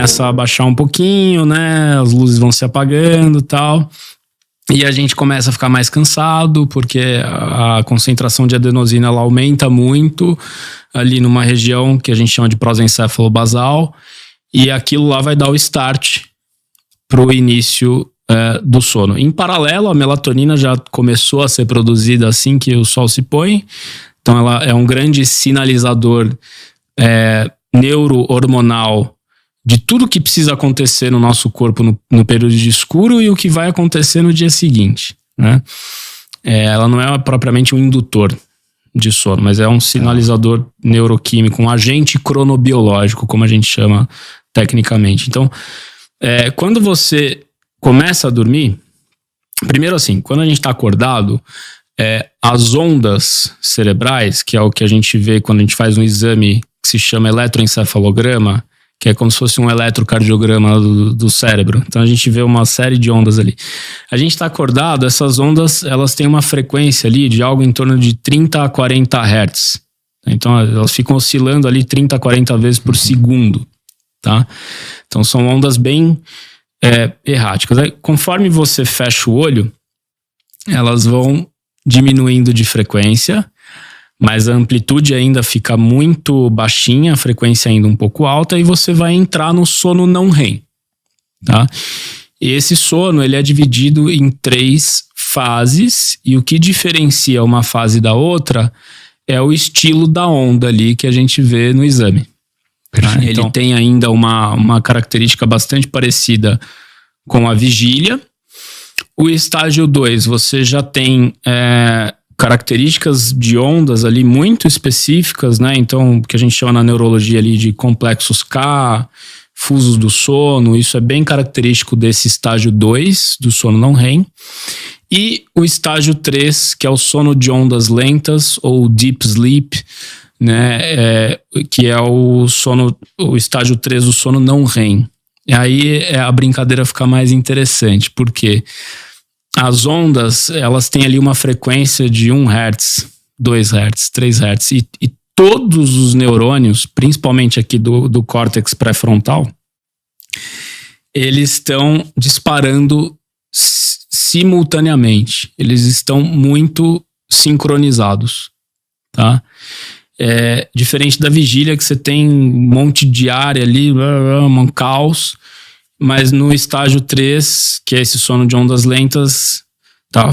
começa a baixar um pouquinho, né? As luzes vão se apagando e tal. E a gente começa a ficar mais cansado, porque a concentração de adenosina ela aumenta muito ali numa região que a gente chama de prosencéfalo basal. E aquilo lá vai dar o start para o início do sono. Em paralelo, a melatonina já começou a ser produzida assim que o sol se põe. Então ela é um grande sinalizador neuro-hormonal de tudo que precisa acontecer no nosso corpo no período de escuro e o que vai acontecer no dia seguinte, né? Ela não é propriamente um indutor de sono, mas é um sinalizador neuroquímico, um agente cronobiológico, como a gente chama tecnicamente. Então, quando você começa a dormir, primeiro assim, quando a gente está acordado, as ondas cerebrais, que é o que a gente vê quando a gente faz um exame que se chama eletroencefalograma, que é como se fosse um eletrocardiograma do cérebro. Então a gente vê uma série de ondas ali. A gente está acordado, essas ondas elas têm uma frequência ali de algo em torno de 30 a 40 Hz. Então elas ficam oscilando ali 30 a 40 vezes por segundo. Tá? Então são ondas bem erráticas. Aí, conforme você fecha o olho, elas vão diminuindo de frequência, mas a amplitude ainda fica muito baixinha, a frequência ainda um pouco alta, e você vai entrar no sono não REM, tá? E esse sono, ele é dividido em 3 fases, e o que diferencia uma fase da outra é o estilo da onda ali que a gente vê no exame. Tá? Ele tem ainda uma característica bastante parecida com a vigília. O estágio 2, você já tem características de ondas ali muito específicas, né? Então, o que a gente chama na neurologia ali de complexos K, fusos do sono, isso é bem característico desse estágio 2 do sono não REM. E o estágio 3, que é o sono de ondas lentas, ou deep sleep, né? Que é o estágio 3 do sono não REM. E aí a brincadeira fica mais interessante, porque as ondas, elas têm ali uma frequência de 1 Hz, 2 Hz, 3 Hz, e todos os neurônios, principalmente aqui do córtex pré-frontal, eles estão disparando simultaneamente. Eles estão muito sincronizados, tá? Diferente da vigília, que você tem um monte de área ali, um caos, mas no estágio 3, que é esse sono de ondas lentas, tá.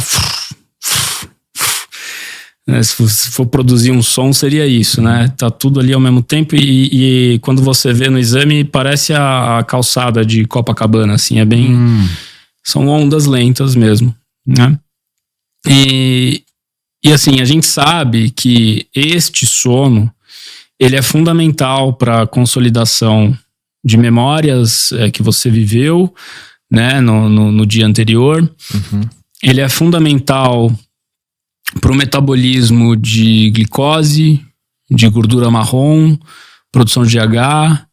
Se for produzir um som, seria isso, né? Tá tudo ali ao mesmo tempo e quando você vê no exame, parece a calçada de Copacabana, assim, é bem... São ondas lentas mesmo, né? E assim, a gente sabe que este sono, ele é fundamental para a consolidação de memórias que você viveu, né, no dia anterior. Ele é fundamental para o metabolismo de glicose, de gordura marrom, produção de GH,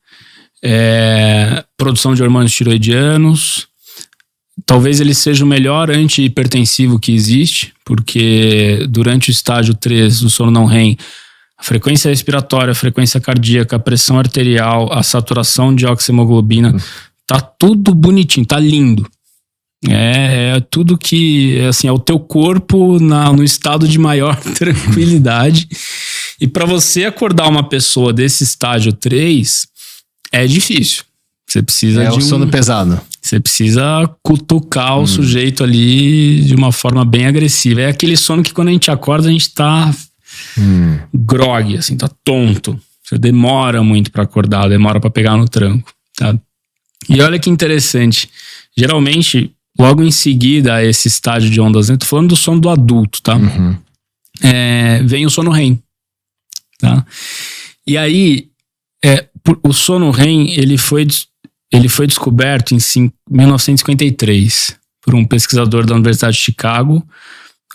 produção de hormônios tiroidianos. Talvez ele seja o melhor antihipertensivo que existe, porque durante o estágio 3 do sono não REM, a frequência respiratória, a frequência cardíaca, a pressão arterial, a saturação de oxihemoglobina, tá tudo bonitinho, tá lindo. É tudo que, assim, é o teu corpo no estado de maior tranquilidade. E para você acordar uma pessoa desse estágio 3, é difícil. Você precisa de o sono pesado. Você precisa cutucar o sujeito ali de uma forma bem agressiva. É aquele sono que quando a gente acorda, a gente tá grogue, assim, tá tonto. Você demora muito para acordar, demora para pegar no tranco, tá? E olha que interessante. Geralmente, logo em seguida a esse estágio de ondas, eu tô falando do sono do adulto, tá? Vem o sono REM, tá? E aí, o sono REM, ele foi descoberto em 1953 por um pesquisador da Universidade de Chicago,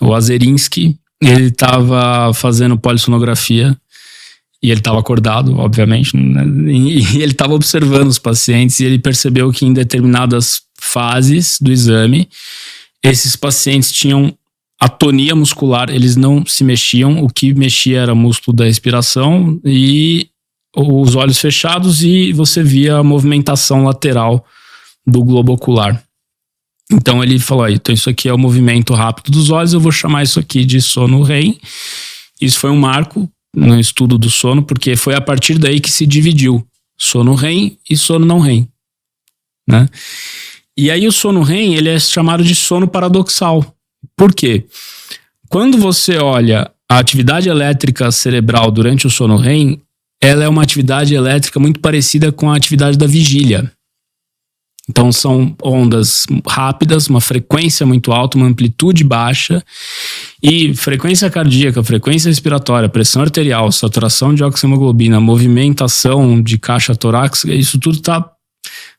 o Azerinsky. Ele estava fazendo polissonografia e ele estava acordado, obviamente, né? E ele estava observando os pacientes e ele percebeu que em determinadas fases do exame, esses pacientes tinham atonia muscular, eles não se mexiam, o que mexia era o músculo da respiração e os olhos fechados e você via a movimentação lateral do globo ocular. Então ele falou, então isso aqui é o movimento rápido dos olhos, eu vou chamar isso aqui de sono REM. Isso foi um marco no estudo do sono, porque foi a partir daí que se dividiu sono REM e sono não REM, né? E aí o sono REM, ele é chamado de sono paradoxal. Por quê? Quando você olha a atividade elétrica cerebral durante o sono REM, ela é uma atividade elétrica muito parecida com a atividade da vigília. Então são ondas rápidas, uma frequência muito alta, uma amplitude baixa, e frequência cardíaca, frequência respiratória, pressão arterial, saturação de oxihemoglobina, movimentação de caixa torácica, isso tudo está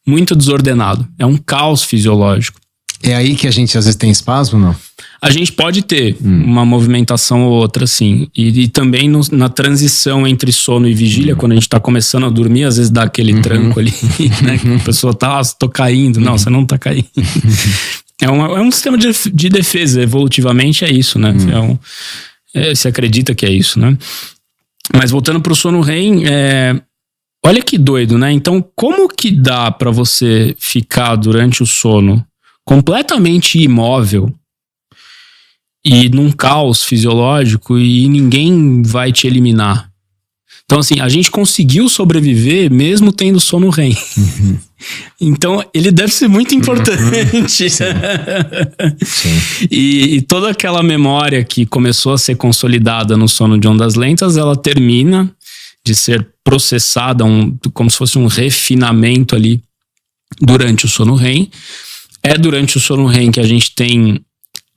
muito desordenado. É um caos fisiológico. É aí que a gente às vezes tem espasmo, não? A gente pode ter uma movimentação ou outra, sim. E também na transição entre sono e vigília, quando a gente tá começando a dormir, às vezes dá aquele tranco ali, né? Que a pessoa tá, tô caindo. Não, você não tá caindo. É um sistema de defesa, evolutivamente é isso, né? Se acredita que é isso, né? Mas voltando pro sono REM, olha que doido, né? Então, como que dá pra você ficar durante o sono completamente imóvel e num caos fisiológico e ninguém vai te eliminar? Então, assim, a gente conseguiu sobreviver mesmo tendo sono REM. Então, ele deve ser muito importante. Sim. E toda aquela memória que começou a ser consolidada no sono de ondas lentas, ela termina de ser processada, como se fosse um refinamento ali durante o sono REM. É durante o sono REM que a gente tem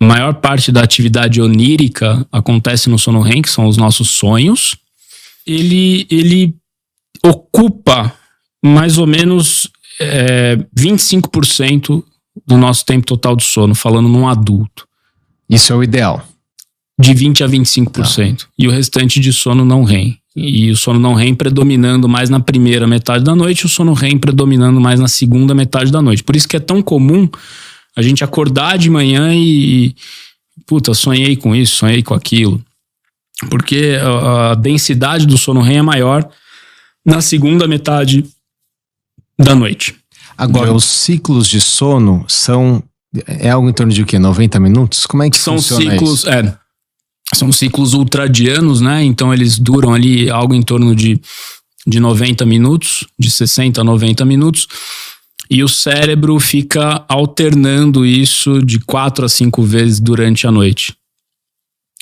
a maior parte da atividade onírica acontece no sono REM, que são os nossos sonhos. Ele ocupa mais ou menos 25% do nosso tempo total de sono, falando num adulto. Isso é o ideal. De 20% a 25%. E o restante de sono não REM. E o sono não REM predominando mais na primeira metade da noite, e o sono REM predominando mais na segunda metade da noite. Por isso que é tão comum a gente acordar de manhã e puta, sonhei com isso, sonhei com aquilo. Porque a densidade do sono REM é maior na segunda metade da noite. Agora, os ciclos de sono é algo em torno de o quê? 90 minutos? Como é que funciona ciclos, isso? São ciclos ultradianos, né? Então eles duram ali algo em torno de 90 minutos, de 60 a 90 minutos. E o cérebro fica alternando isso de 4 a 5 vezes durante a noite.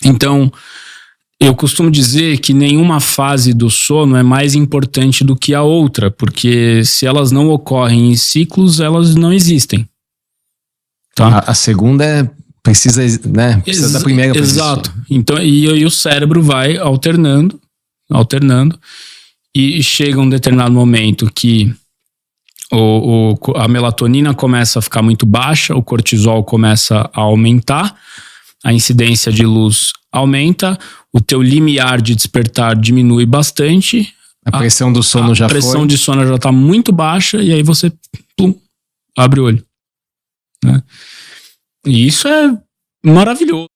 Então, eu costumo dizer que nenhuma fase do sono é mais importante do que a outra, porque se elas não ocorrem em ciclos, elas não existem. Tá? A segunda precisa, né? Precisa da primeira. Exato. Então, e o cérebro vai alternando, e chega um determinado momento que a melatonina começa a ficar muito baixa, o cortisol começa a aumentar, a incidência de luz aumenta, o teu limiar de despertar diminui bastante. A pressão do sono já foi. A pressão de sono já está muito baixa e aí você abre o olho, né? E isso é maravilhoso.